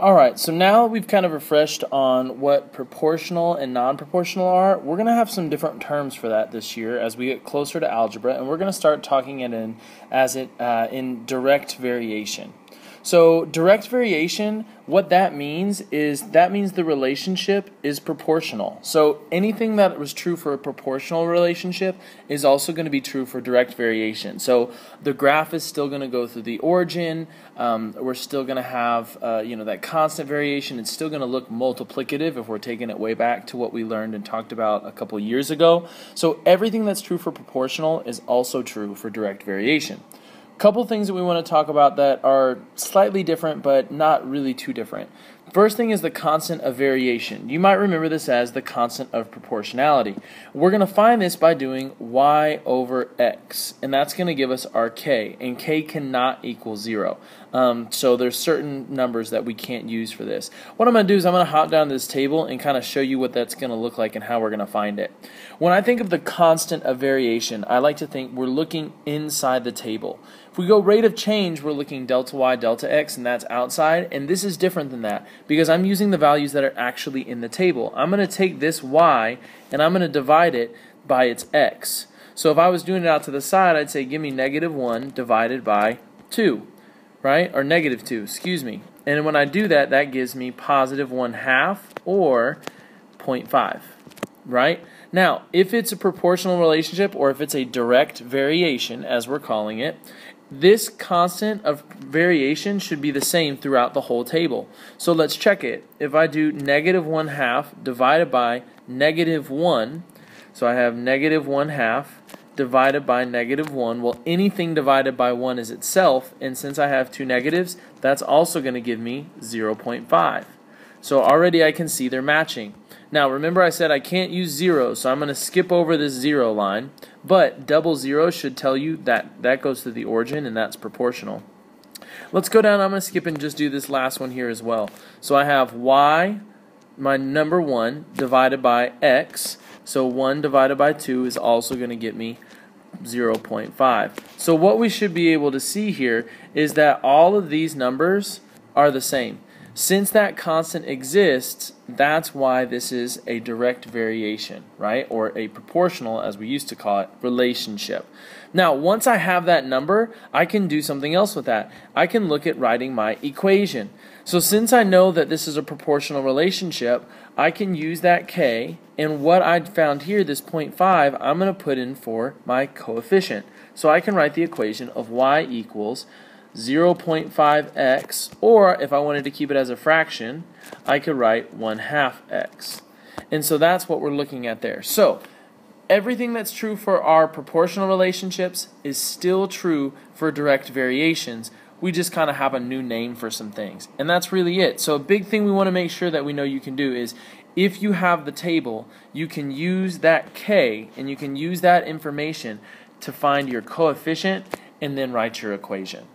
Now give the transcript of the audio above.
Alright, so now that we've kind of refreshed on what proportional and non-proportional are, we're going to have some different terms for that this year as we get closer to algebra, and we're going to start talking it in direct variation. So direct variation, what that means is the relationship is proportional. So anything that was true for a proportional relationship is also going to be true for direct variation. So the graph is still going to go through the origin. We're still going to have that constant variation. It's still going to look multiplicative if we're taking it way back to what we learned and talked about a couple years ago. So everything that's true for proportional is also true for direct variation. Couple things that we want to talk about that are slightly different but not really too different. First thing is the constant of variation. You might remember this as the constant of proportionality. We're going to find this by doing y over x, and that's going to give us our k, and k cannot equal 0. So there's certain numbers that we can't use for this. What I'm going to do is I'm going to hop down to this table and kind of show you what that's going to look like and how we're going to find it. When I think of the constant of variation, I like to think we're looking inside the table. If we go rate of change, we're looking delta y, delta x, and that's outside, and this is different than that because I'm using the values that are actually in the table. I'm going to take this y and I'm going to divide it by its x. So if I was doing it out to the side, I'd say give me -1 divided by 2, right? Or -2, excuse me. And when I do that, that gives me +1/2 or 0.5, right? Now, if it's a proportional relationship or if it's a direct variation, as we're calling it, this constant of variation should be the same throughout the whole table. So let's check it. If I do -1/2 divided by -1, so I have -1/2 divided by -1, well, anything divided by 1 is itself, and since I have two negatives, that's also going to give me 0.5. So already I can see they're matching. Now remember I said I can't use 0, so I'm going to skip over this 0 line, but double 0 should tell you that that goes to the origin and that's proportional. Let's go down, I'm going to skip and just do this last one here as well. So I have y, my number 1, divided by x, so 1 divided by 2 is also going to get me 0.5. So what we should be able to see here is that all of these numbers are the same. Since that constant exists, that's why this is a direct variation, right? Or a proportional, as we used to call it, relationship. Now, once I have that number, I can do something else with that. I can look at writing my equation. So since I know that this is a proportional relationship, I can use that k, and what I found here, this 0.5, I'm going to put in for my coefficient. So I can write the equation of y equals 0.5x, or if I wanted to keep it as a fraction, I could write 1/2 x. And so that's what we're looking at there. So everything that's true for our proportional relationships is still true for direct variations. We just kind of have a new name for some things. And that's really it. So a big thing we want to make sure that we know you can do is if you have the table, you can use that k and you can use that information to find your coefficient and then write your equation.